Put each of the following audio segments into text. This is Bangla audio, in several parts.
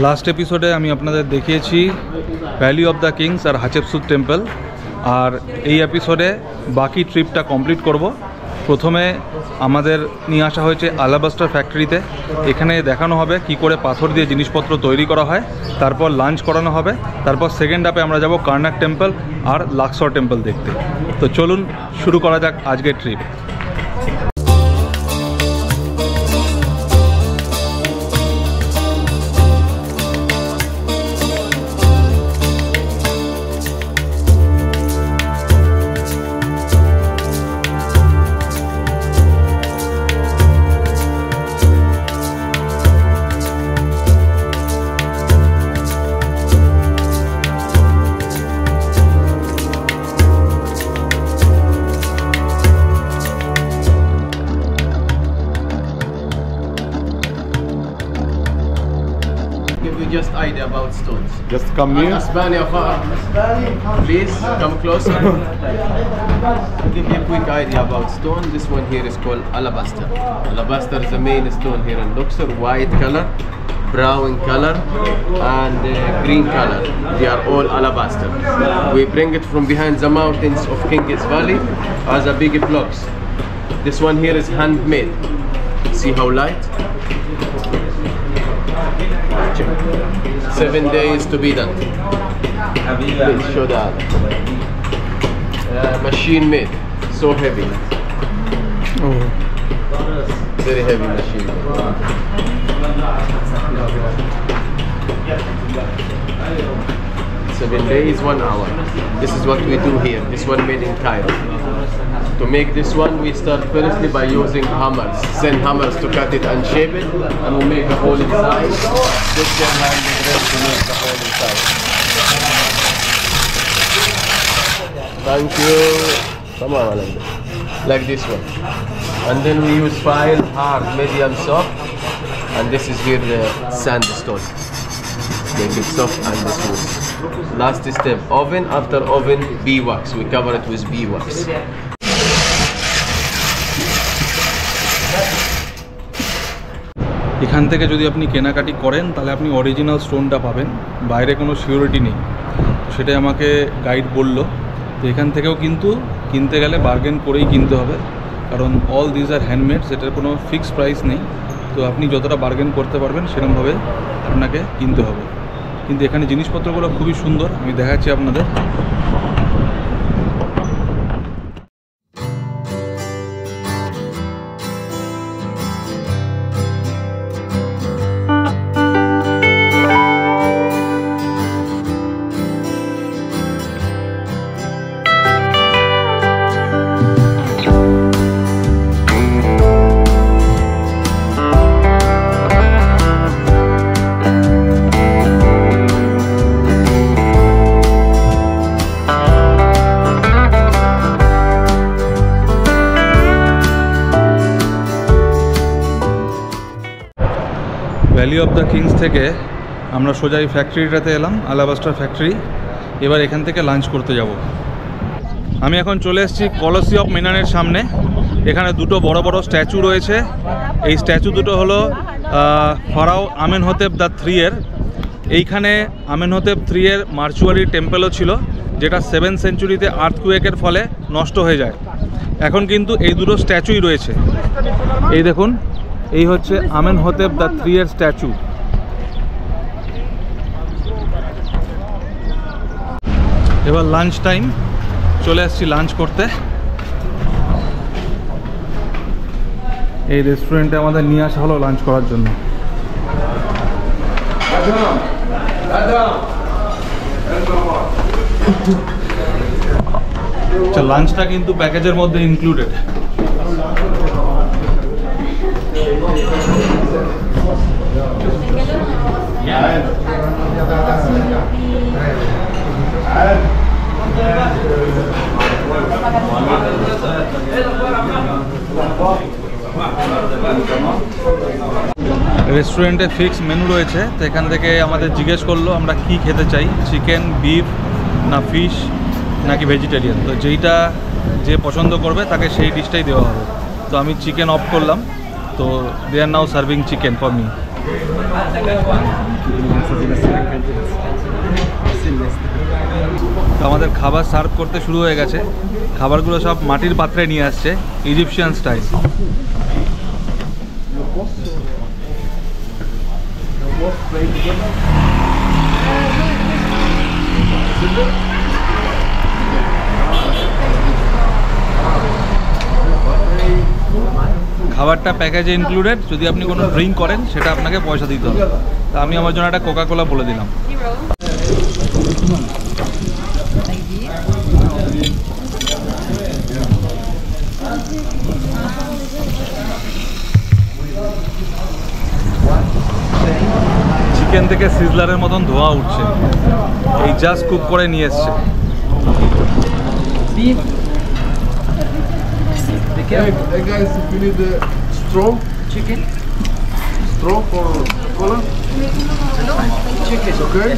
লাস্ট এপিসোডে আমি আপনাদের দেখিয়েছি valley of the Kings R হাচেপসুত temple, আর এই এপিসোডে বাকি ট্রিপটা কমপ্লিট করব। প্রথমে আমাদের নিয়ে আসা হয়েছে আলাবাস্টার ফ্যাক্টরিতে। এখানে দেখানো হবে কি করে পাথর দিয়ে জিনিসপত্র তৈরি করা হয়, তারপর লাঞ্চ করানো হবে, তারপর সেকেন্ড হাফে আমরা যাব কার্নাক টেম্পল আর লাক্সর টেম্পল দেখতে। তো চলুন শুরু করা যাক আজকের trip. Just idea about stones. Just come near. Asbani, please come closer. To give you a quick idea about stone, this one here is called alabaster. Alabaster is the main stone here in Luxor. White color, brown color, and green color. They are all alabaster. We bring it from behind the mountains of King's Valley as a big blocks. This one here is handmade. See how light? 7 days to be done. Please show that. Machine made, so heavy. Oh. Very heavy machine made. 7 days, 1 hour. This is what we do here. This one made in Cairo. To make this one, we start firstly by using hammers. Send hammers to cut it and shape it, and we make a hole inside. This can hand the drill to make the hole inside. Thank you. Come on, like this one. And then we use fine, hard, medium, soft, and this is here the sandstone. Make it soft and smooth. Last step, oven. After oven, beeswax. We cover it with beeswax. এখান থেকে যদি আপনি কেনাকাটি করেন তাহলে আপনি অরিজিনাল স্টোনটা পাবেন, বাইরে কোনো সিউরিটি নেই। সেটাই আমাকে গাইড বলল। তো এখান থেকেও কিন্তু কিনতে গেলে বার্গেন করেই কিনতে হবে, কারণ অল দিজ আর হ্যান্ডমেড, সেটার কোনো ফিক্সড প্রাইস নেই। তো আপনি যতটা বার্গেন করতে পারবেন সেরকমভাবে আপনাকে কিনতে হবে। কিন্তু এখানে জিনিসপত্রগুলো খুবই সুন্দর, আমি দেখাচ্ছি আপনাদের। ভ্যালি অফ দ্য কিংস থেকে আমরা সোজাই ফ্যাক্টরিটাতে এলাম, আলাবাস্টার ফ্যাক্টরি। এবার এখান থেকে লাঞ্চ করতে যাব। আমি এখন চলে এসেছি কলসি অফ মিনারের সামনে। এখানে দুটো বড় বড় স্ট্যাচু রয়েছে। এই স্ট্যাচু দুটো হলো ফারাও আমেনহোতেপ দ্য 3 এর। এইখানে আমেনহোতেপ 3 এর মার্চুয়ারি টেম্পলও ছিল, যেটা 7th সেঞ্চুরিতে আর্থকুয়েকের ফলে নষ্ট হয়ে যায়। এখন কিন্তু এই দুটো স্ট্যাচুই রয়েছে। এই দেখুন, এই হচ্ছে আমেনহোতেপ দ্য 3 এর স্ট্যাচু। এবার লাঞ্চ টাইম, চলে আসছি লাঞ্চ করতে। এই রেস্টুরেন্টে আমাদের নিয়ে আসা হলো লাঞ্চ করার জন্য। আচ্ছা, লাঞ্চটা কিন্তু প্যাকেজের মধ্যে ইনক্লুডেড। রেস্টুরেন্টে ফিক্স মেনু রয়েছে, তো এখান থেকে আমাদের জিজ্ঞেস করলো আমরা কি খেতে চাই, চিকেন, বিফ না ফিশ নাকি ভেজিটেরিয়ান। তো যেইটা যে পছন্দ করবে তাকে সেই ডিশটাই দেওয়া হবে। তো আমি চিকেন অফ করলাম, তো দে আর নাও সার্ভিং চিকেন ফর মি। তো আমাদের খাবার সার্ভ করতে শুরু হয়ে গেছে। খাবারগুলো সব মাটির পাত্রে নিয়ে আসছে, ইজিপশিয়ান স্টাইল। খাবারটা প্যাকেজে ইনক্লুডেড, যদি আপনি কোনো ড্রিঙ্ক করেন সেটা আপনাকে পয়সা দিতে হবে। তা আমি আমার জন্য একটা কোকা কোলা বলে দিলাম। চিকেন থেকে সিজলারের মতন ধোঁয়া উঠছে, এই জাস্ট কুক করে নিয়ে এসছে। Hey guys, if you need straw, chicken, straw for cola, chicken, okay?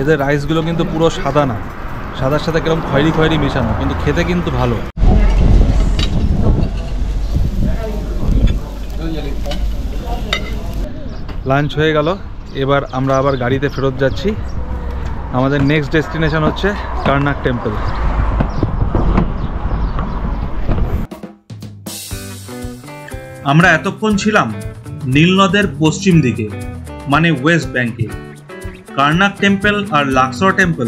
এদের রাইসগুলো কিন্তু পুরো সাদা না, সাদার সাথে কিরকম খয়েরি খয়েরি মেশানো, কিন্তু খেতে কিন্তু ভালো। লাঞ্চ হয়ে গেল, এবার আমরা আবার গাড়িতে ফেরত যাচ্ছি। আমাদের নেক্সট ডেস্টিনেশন হচ্ছে কার্নাক টেম্পল। আমরা এতক্ষণ ছিলাম নীল নদের পশ্চিম দিকে, মানে ওয়েস্ট ব্যাংকে। কার্নাক টেম্পল আর লাক্সর টেম্পল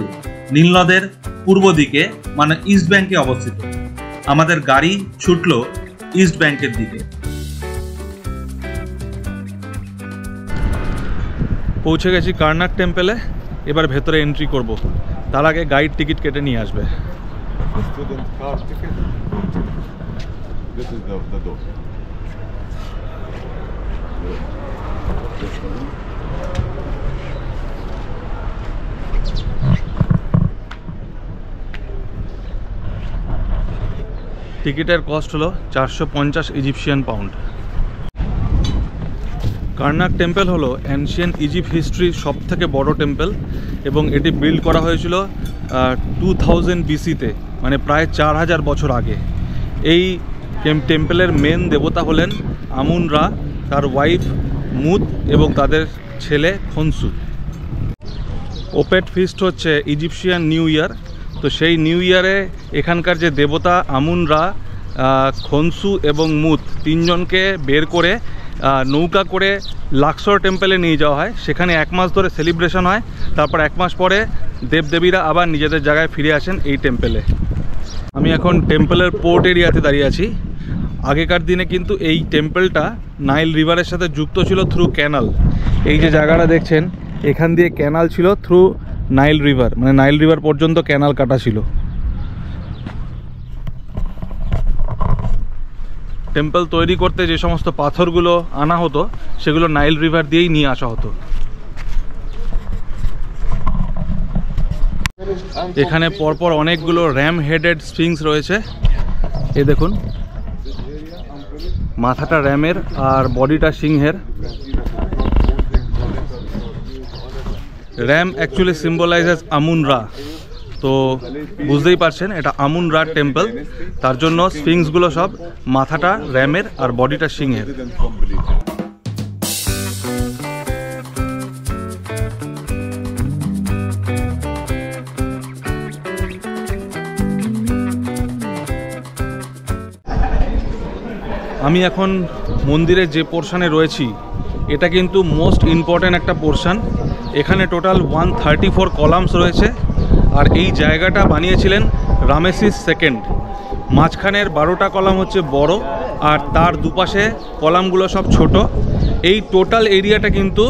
নীল নদের পূর্ব দিকে, মানে ইস্ট ব্যাংকে অবস্থিত। আমাদের গাড়ি ছুটল ইস্ট ব্যাংকের দিকে। পৌঁছে গেছি কার্নাক টেম্পলে, এবার ভেতরে এন্ট্রি করব। তার আগে গাইড টিকিট কেটে নিয়ে আসবে। The student car ticket. This is the door. টিকিটের কস্ট হলো 450 ইজিপশিয়ান পাউন্ড। কার্নাক টেম্পল হলো অ্যানশিয়েন্ট ইজিপ্ট হিস্ট্রির সবথেকে বড় টেম্পল, এবং এটি বিল্ড করা হয়েছিল 2000 বিসিতে, মানে প্রায় 4000 বছর আগে। এই টেম্পলের মেন দেবতা হলেন আমুন রা, তার ওয়াইফ মুত এবং তাদের ছেলে খনসু। ওপেট ফিস্ট হচ্ছে ইজিপশিয়ান নিউ ইয়ার। তো সেই নিউ ইয়ারে এখানকার যে দেবতা আমুন রা, খনসু এবং মুত তিনজনকে বের করে নৌকা করে লাক্সর টেম্পলে নিয়ে যাওয়া হয়। সেখানে 1 মাস ধরে সেলিব্রেশন হয়। তারপর 1 মাস পরে দেবদেবীরা আবার নিজেদের জায়গায় ফিরে আসেন এই টেম্পলে। আমি এখন টেম্পলের পোর্ট এরিয়াতে দাঁড়িয়ে আছি। আগেকার দিনে কিন্তু এই টেম্পলটা নাইল রিভারের সাথে যুক্ত ছিল থ্রু ক্যানাল। এই যে জায়গাটা দেখছেন, এখান দিয়ে ক্যানাল ছিল থ্রু নাইল রিভার, মানে নাইল রিভার পর্যন্ত ক্যানাল কাটা ছিল। টেম্পল তৈরি করতে যে সমস্ত পাথরগুলো আনা হতো সেগুলো নাইল রিভার দিয়েই নিয়ে আসা হতো। এখানে পরপর অনেকগুলো র্যাম হেডেড স্ফিংস রয়েছে। এই দেখুন, মাথাটা র্যামের আর বডিটা সিংহের। র্যাম অ্যাকচুয়ালি সিম্বলাইজেস আমুন রা। তো বুঝতেই পারছেন এটা আমুন রা টেম্পল, তার জন্য স্ফিংসগুলো সব মাথাটা র্যামের আর বডিটা সিংহের। আমি এখন মন্দিরের যে পোর্শনে রয়েছি এটা কিন্তু মোস্ট ইম্পর্ট্যান্ট একটা পোর্শন। এখানে টোটাল 134 কলামস রয়েছে, আর এই জায়গাটা বানিয়েছিলেন রামেসিস সেকেন্ড। মাঝখানের 12টা কলাম হচ্ছে বড়, আর তার দুপাশে কলামগুলো সব ছোট। এই টোটাল এরিয়াটা কিন্তু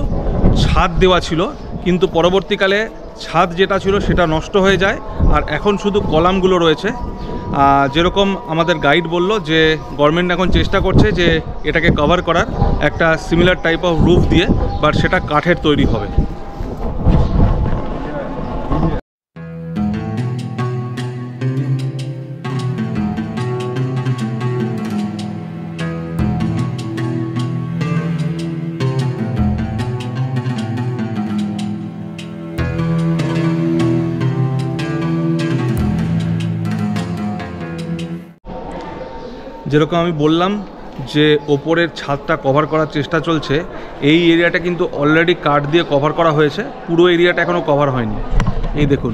ছাদ দেওয়া ছিল, কিন্তু পরবর্তীকালে ছাদ যেটা ছিল সেটা নষ্ট হয়ে যায়, আর এখন শুধু কলামগুলো রয়েছে। যেরকম আমাদের গাইড বলল যে গভর্নমেন্ট এখন চেষ্টা করছে যে এটাকে কভার করার একটা সিমিলার টাইপ অফ রুফ দিয়ে, বাট সেটা কাঠের তৈরি হবে। যেরকম আমি বললাম যে ওপরের ছাদটা কভার করার চেষ্টা চলছে, এই এরিয়াটা কিন্তু অলরেডি কাঠ দিয়ে কভার করা হয়েছে, পুরো এরিয়াটা এখনও কভার হয়নি। এই দেখুন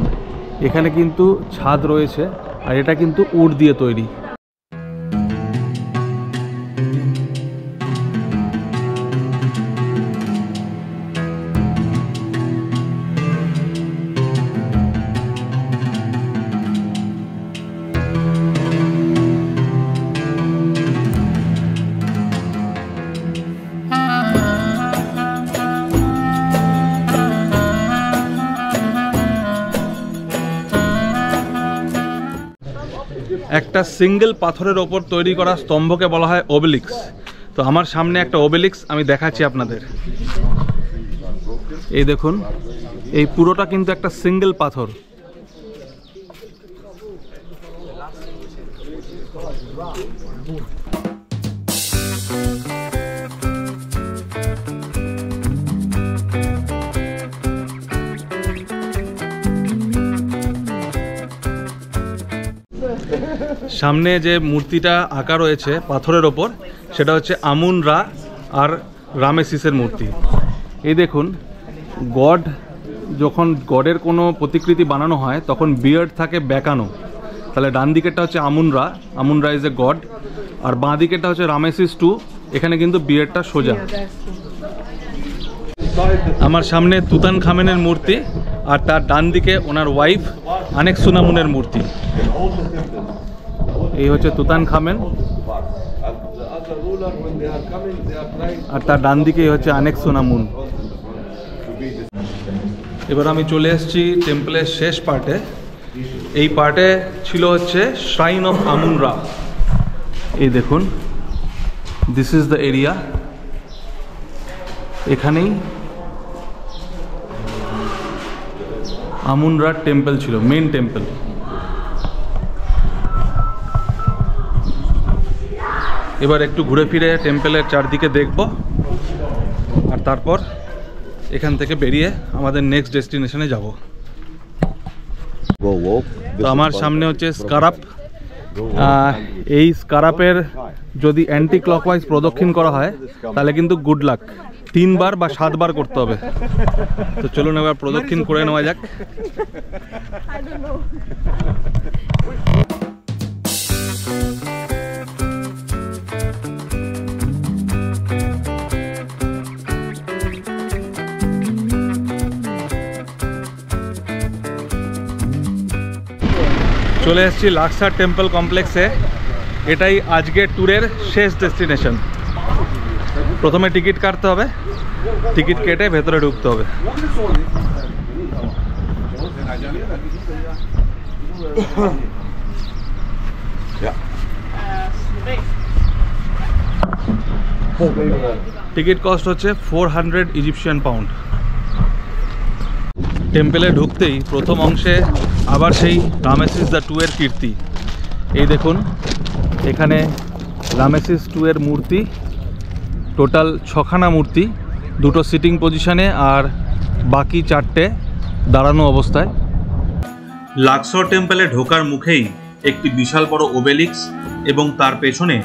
এখানে কিন্তু ছাদ রয়েছে আর এটা কিন্তু উড দিয়ে তৈরি। একটা সিঙ্গেল পাথরের ওপর তৈরি করা স্তম্ভকে বলা হয় ওবেলিক্স। তো আমার সামনে একটা ওবেলিক্স আমি দেখাচ্ছি আপনাদের। এই দেখুন এই পুরোটা কিন্তু একটা সিঙ্গেল পাথর। সামনে যে মূর্তিটা আঁকা রয়েছে পাথরের ওপর সেটা হচ্ছে আমুন রা আর রামেসিসের মূর্তি। এই দেখুন গড, যখন গডের কোনো প্রতিকৃতি বানানো হয় তখন বিয়ার্ড থাকে বেঁকানো। তাহলে ডান দিকেরটা হচ্ছে আমুন রা ইজ এ গড, আর বাঁ দিকেরটা হচ্ছে রামেসিস 2, এখানে কিন্তু বিয়ার্ডটা সোজা। আমার সামনে তুতান খামেনের মূর্তি আর তার ডান দিকে ওনার ওয়াইফ আনেকসুনামুনের মূর্তি। এই হচ্ছে তুতান খামেন আর তার ডান দিকে হচ্ছে আনেকসুনামুন। এবার আমি চলে এসেছি টেম্পলের শেষ পার্টে। এই পার্টে ছিল হচ্ছে শ্রাইন অফ আমুন রা। এই দেখুন দিস ইজ দ্য এরিয়া। এখানেই আমুন রা টেম্পল ছিল, মেন টেম্পল। এবার একটু ঘুরে ফিরে টেম্পলের চারদিকে দেখব আর তারপর এখান থেকে বেরিয়ে আমাদের নেক্সট ডেস্টিনেশনে যাব। তো আমার সামনে হচ্ছে স্কারাপ। এই স্কারাপের যদি অ্যান্টি ক্লকওয়াইজ প্রদক্ষিণ করা হয় তাহলে কিন্তু গুড লাক, 3 বার বা 7 বার করতে হবে। তো চলুন এবার প্রদক্ষিণ করে নেওয়া যাক। চলে এসেছি লাক্সার টেম্পল কমপ্লেক্সে। এটাই আজকের ট্যুরের শেষ ডেস্টিনেশন। প্রথমে টিকিট কাটতে হবে, টিকিট কেটে ভেতরে ঢুকতে হবে। টিকিট কস্ট হচ্ছে 400 ইজিপশিয়ান পাউন্ড। টেম্পলে ঢুকতেই প্রথম অংশে আবার সেই রামেসিস দ্য 2 এর কীর্তি। এই দেখুন এখানে রামেসিস 2 এর মূর্তি, টোটাল 6খানা মূর্তি, 2টো সিটিং পজিশনে আর বাকি 4টে দাঁড়ানো অবস্থায়। লাক্সর টেম্পলে ঢোকার মুখেই একটি বিশাল বড় ওবেলিক্স এবং তার পেছনে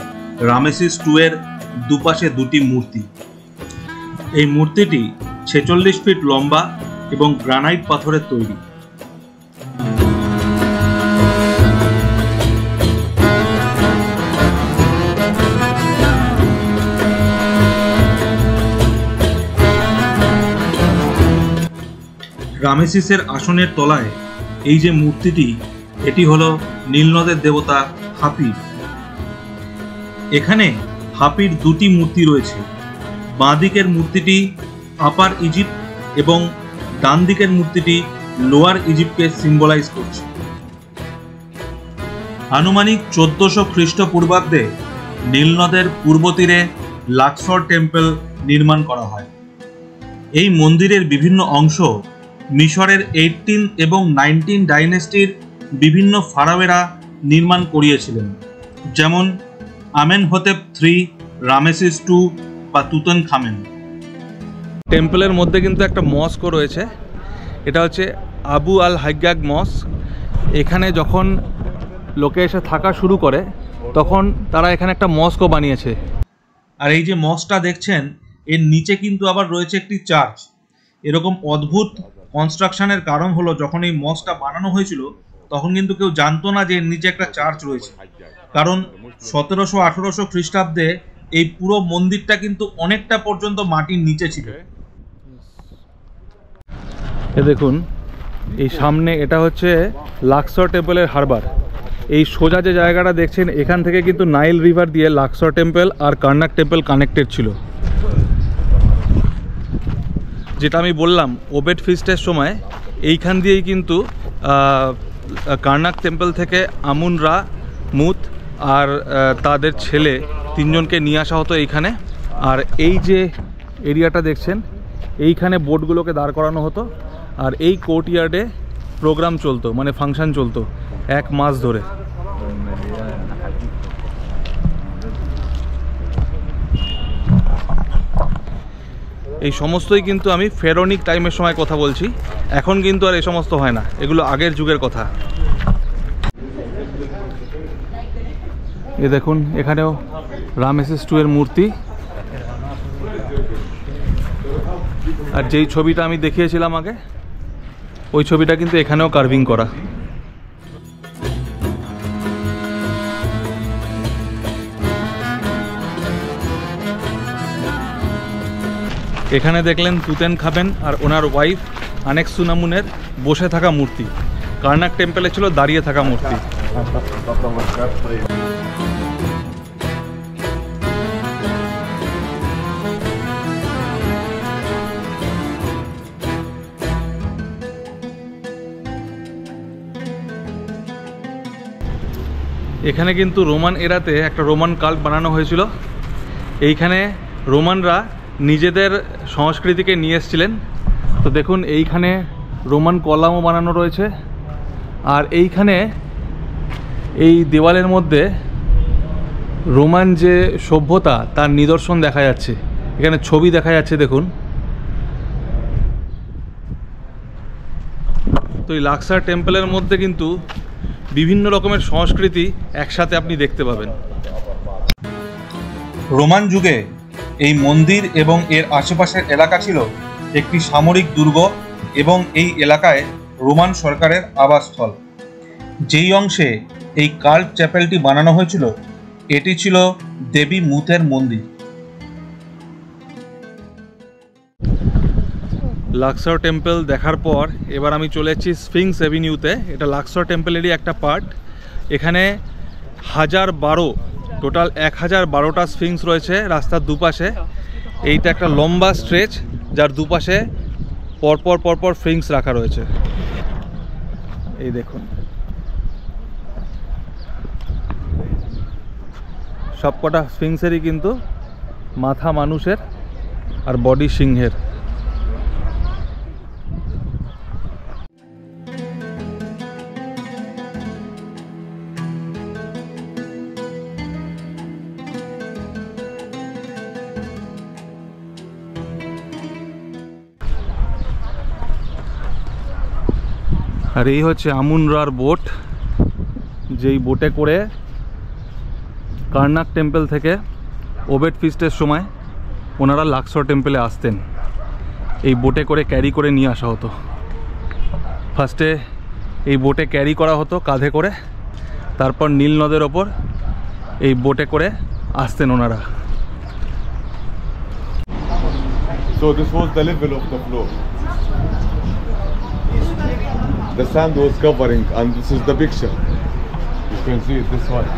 রামেসিস 2 এর দুপাশে 2টি মূর্তি। এই মূর্তিটি 46 ফিট লম্বা এবং গ্রানাইট পাথরের তৈরি। রামেসিসের আসনের তলায় এই যে মূর্তিটি, এটি হলো নীলনদের দেবতা হাপির। এখানে হাপির 2টি মূর্তি রয়েছে। বাঁ দিকের মূর্তিটি আপার ইজিপ্ট এবং ডান দিকের মূর্তিটি লোয়ার ইজিপ্টকে সিম্বলাইজ করছে। আনুমানিক 1400 খ্রিস্টপূর্বাব্দে নীলনদের পূর্ব তীরে লাক্সর টেম্পল নির্মাণ করা হয়। এই মন্দিরের বিভিন্ন অংশ মিশরের 18 এবং 19 ডাইনেস্টির বিভিন্ন ফারাওয়েরা নির্মাণ করিয়েছিলেন, যেমন আমেনহোতেপ 3, রামেসিস 2 বা তুতান খামেন। টেম্পলের মধ্যে কিন্তু একটা মস্কও রয়েছে, এটা হচ্ছে আবু আল হাজ্জাজ মস্ক। এখানে যখন লোকে এসে থাকা শুরু করে তখন তারা এখানে একটা মস্কও বানিয়েছে। আর এই যে মস্কটা দেখছেন এর নিচে কিন্তু আবার রয়েছে একটি চার্চ। এরকম অদ্ভুত কনস্ট্রাকশনের কারণ হলো যখন এই মস্কটা বানানো হয়েছিল তখন কিন্তু কেউ জানতো না যে এর নিচে একটা চার্চ রয়েছে, কারণ 1700-1800 খ্রিস্টাব্দে এই পুরো মন্দিরটা কিন্তু অনেকটা পর্যন্ত মাটির নিচে ছিল। এ দেখুন এই সামনে এটা হচ্ছে লাক্সর টেম্পলের হারবার। এই সোজা যে জায়গাটা দেখছেন এখান থেকে কিন্তু নাইল রিভার দিয়ে লাক্সর টেম্পল আর কার্নাক টেম্পল কানেক্টেড ছিল। যেটা আমি বললাম ওবেট ফিস্টের সময় এইখান দিয়েই কিন্তু কার্নাক টেম্পল থেকে আমুন রা, মুত আর তাদের ছেলে 3 জনকে নিয়ে আসা হতো এইখানে। আর এই যে এরিয়াটা দেখছেন এইখানে বোটগুলোকে দাঁড় করানো হতো আর এই কোর্টইয়ার্ডে প্রোগ্রাম চলতো, মানে ফাংশন চলতো 1 মাস ধরে। এই সমস্তই কিন্তু আমি ফেরোনিক টাইমের সময় কথা বলছি, এখন কিন্তু আর এই সমস্ত হয় না, এগুলো আগের যুগের কথা। এ দেখুন এখানেও রামেসিস II এর মূর্তি। আর যেই ছবিটা আমি দেখিয়েছিলাম আগে ওই ছবিটা কিন্তু এখানেও কার্ভিং করা। এখানে দেখলেন তুতেনখামেন আর ওনার ওয়াইফ আনেক্সুনামুনের বসে থাকা মূর্তি। কার্নাক টেম্পলে ছিল দাঁড়িয়ে থাকা মূর্তি। এখানে কিন্তু রোমান এরাতে একটা রোমান কাল্ট বানানো হয়েছিল। এইখানে রোমানরা নিজেদের সংস্কৃতিকে নিয়ে এসেছিলেন। তো দেখুন এইখানে রোমান কলামও বানানো রয়েছে আর এইখানে এই দেওয়ালের মধ্যে রোমান যে সভ্যতা তার নিদর্শন দেখা যাচ্ছে, এখানে ছবি দেখা যাচ্ছে দেখুন। তো এই লাক্সার টেম্পলের মধ্যে কিন্তু বিভিন্ন রকমের সংস্কৃতি একসাথে আপনি দেখতে পাবেন। রোমান যুগে এই মন্দির এবং এর আশেপাশের এলাকা ছিল একটি সামরিক দুর্গ এবং এই এলাকায় রোমান সরকারের আবাসস্থল। যেই অংশে এই কাল্ট চ্যাপেলটি বানানো হয়েছিল এটি ছিল দেবী মুতের মন্দির। লাক্সর টেম্পল দেখার পর এবার আমি চলে এসেছি স্ফিংস অ্যাভিনিউতে। এটা লাক্সর টেম্পলেরই একটা পার্ট। এখানে 1012 টোটাল 1012টা স্ফিংস রয়েছে রাস্তার দুপাশে। এইটা একটা লম্বা স্ট্রেচ যার দুপাশে পরপর স্ফিংস রাখা রয়েছে। এই দেখুন সবকটা স্ফিংসেরই কিন্তু মাথা মানুষের আর বডি সিংহের। আর এই হচ্ছে আমুন রার বোট, যেই বোটে করে কার্নাক টেম্পল থেকে ওবেট ফিস্টের সময় ওনারা লাক্সর টেম্পলে আসতেন। এই বোটে করে ক্যারি করে নিয়ে আসা হতো। ফার্স্টে এই বোটে ক্যারি করা হতো কাঁধে করে, তারপর নীল নদের ওপর এই বোটে করে আসতেন ওনারা। So this was the level of the floor. The sand was covering, and this is the picture. You can see it this one.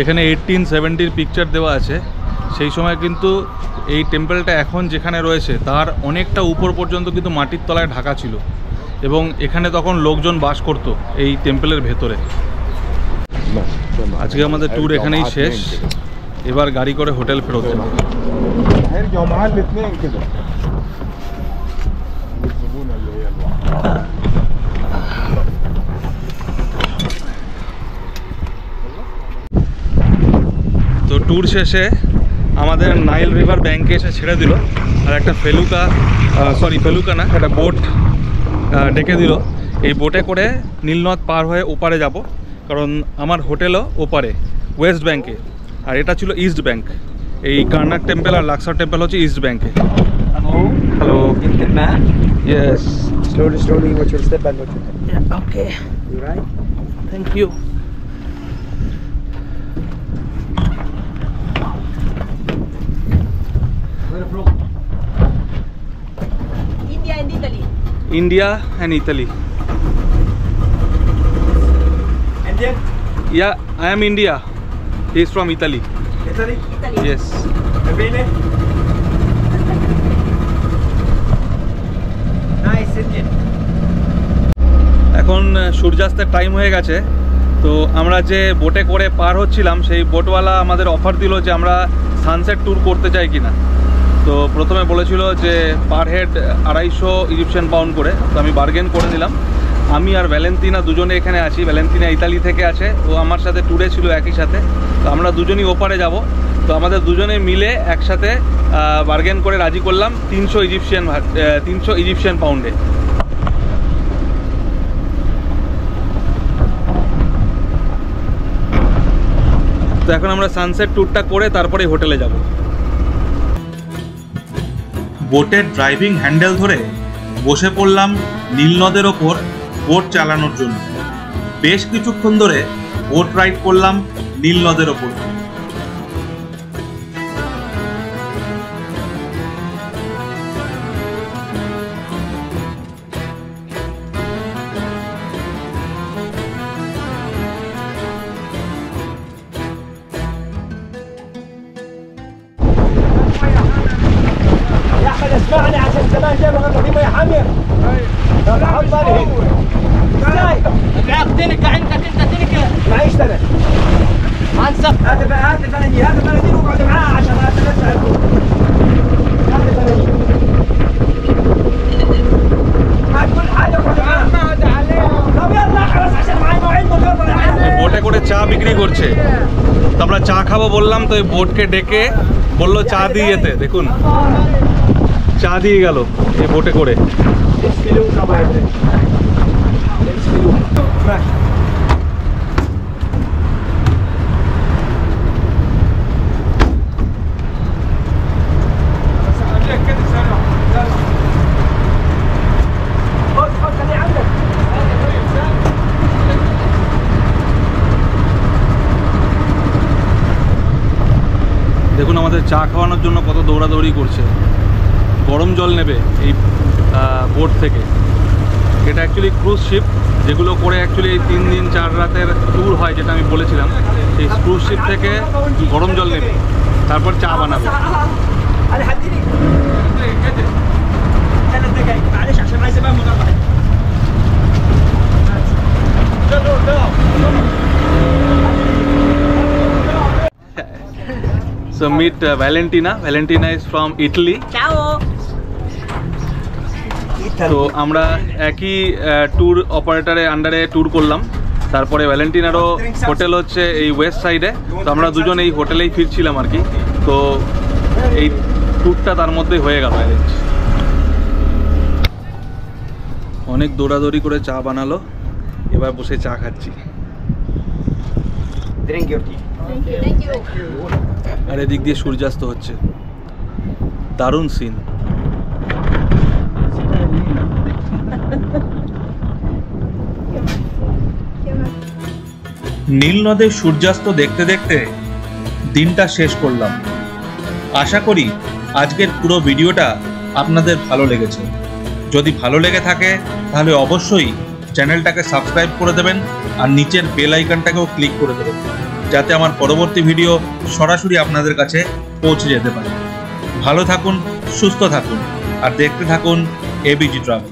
এখানে 1870-র পিকচার দেওয়া আছে। সেই সময় কিন্তু এই টেম্পলটা এখন যেখানে রয়েছে তার অনেকটা উপর পর্যন্ত কিন্তু মাটির তলায় ঢাকা ছিল এবং এখানে তখন লোকজন বাস করত এই টেম্পলের ভেতরে। আজকে আমাদের ট্যুর এখানেই শেষ, এবার গাড়ি করে হোটেল ফেরত যাব। তো ট্যুর শেষে আমাদের নাইল রিভার ব্যাংকে এসে ছেড়ে দিল, আর একটা ফেলুকা না, একটা বোট ডেকে দিল। এই বোটে করে নীলনদ পার হয়ে ওপারে যাব, কারণ আমার হোটেলও ওপারে ওয়েস্ট ব্যাংকে, আর এটা ছিল ইস্ট ব্যাংক। এই কার্নাক টেম্পল আর লাক্সার টেম্পল হচ্ছে ইস্ট ব্যাংকে। Hello, yes, Slowly, watch your step and watch your step. yeah, okay, You right? thank you. Where from? India and Italy. India and Italy. Indian? Yeah, I am India. He is from Italy. Italy? Italy. Yes. Bene? Nice Indian. এখন সূর্যাস্তের টাইম হয়ে গেছে, তো আমরা যে বোটে করে পার হচ্ছিলাম সেই বোটওয়ালা আমাদের অফার দিল যে আমরা সানসেট ট্যুর করতে চাই কিনা। তো প্রথমে বলেছিল যে পার হেড 250 ইজিপশিয়ান পাউন্ড করে, তো আমি বার্গেন করে নিলাম। আমি আর ভ্যালেন্টিনা দুজনে এখানে আছি, ভ্যালেন্টিনা ইতালি থেকে আছে, ও আমার সাথে ট্যুরে ছিল একই সাথে, তো আমরা দুজনই ওপারে যাব। তো আমাদের দুজনে মিলে একসাথে বার্গেন করে রাজি করলাম 300 ইজিপশিয়ান পাউন্ডে। তো এখন আমরা সানসেট ট্যুরটা করে তারপরে হোটেলে যাব। বোটের ড্রাইভিং হ্যান্ডেল ধরে বসে পড়লাম নীলনদের ওপর বোট চালানোর জন্য। বেশ কিছুক্ষণ ধরে বোট রাইড করলাম নীলনদের ওপর। يا احمد اسمعني عشان زمان جاي بغلط في ميه حاميه. طب حط بالي هيك. ازاي؟ معك تنكة عندك انت تنكة. معيش انا. انسف. هات البلدي واقعد معاه عشان اسال. هات البلدي. هات كل حاجه واقعد معاه. طب يلا خلاص عشان معاي مواعيد مضبوطه. বোটে করে চা বিক্রি করছে, তো আমরা চা খাবো বললাম, তো এই বোটকে ডেকে বললো চা দিয়ে যেতে। দেখুন চা দিয়ে গেল এই বোটে করে। দেখুন আমাদের চা খাওয়ানোর জন্য কত দৌড়াদৌড়ি করছে। গরম জল নেবে এই বোট থেকে। এটা অ্যাকচুয়ালি ক্রুজ শিপ, যেগুলো করে অ্যাকচুয়ালি এই 3 দিন 4 রাতের ট্যুর হয়, যেটা আমি বলেছিলাম। সেই ক্রুজ শিপ থেকে গরম জল নেবে, তারপর চা বানাবে। انا حديني 3 دقايق معلش عشان معي زمان مقاطعه. So meet Valentina. Valentina is from Italy. Ciao. তো আমরা একই ট্যুর অপারেটরের আন্ডারে ট্যুর করলাম। তারপরে ভ্যালেন্টিনারও হোটেল হচ্ছে এই ওয়েস্ট সাইডে, তো আমরা দুজন এই হোটেলেই ফিরছিলাম আর কি। তো এই ট্যুরটা তার মধ্যেই হয়ে গেল অ্যারেঞ্জ। অনেক দৌড়াদৌড়ি করে চা বানালো, এবার বসে চা খাচ্ছি। Drink your tea. Thank you. আর এদিক দিয়ে সূর্যাস্ত হচ্ছে, দারুণ সিন। নীল নদের সূর্যাস্ত দেখতে দেখতে দিনটা শেষ করলাম। আশা করি আজকের পুরো ভিডিওটা আপনাদের ভালো লেগেছে। যদি ভালো লেগে থাকে তাহলে অবশ্যই চ্যানেলটাকে সাবস্ক্রাইব করে দেবেন, আর নিচের বেল আইকনটাকেও ক্লিক করে দেবেন, যাতে আমার পরবর্তী ভিডিও সরাসরি আপনাদের কাছে পৌঁছে যেতে পারে। ভালো থাকুন, সুস্থ থাকুন, আর দেখতে থাকুন এবিজি ট্রাভেল।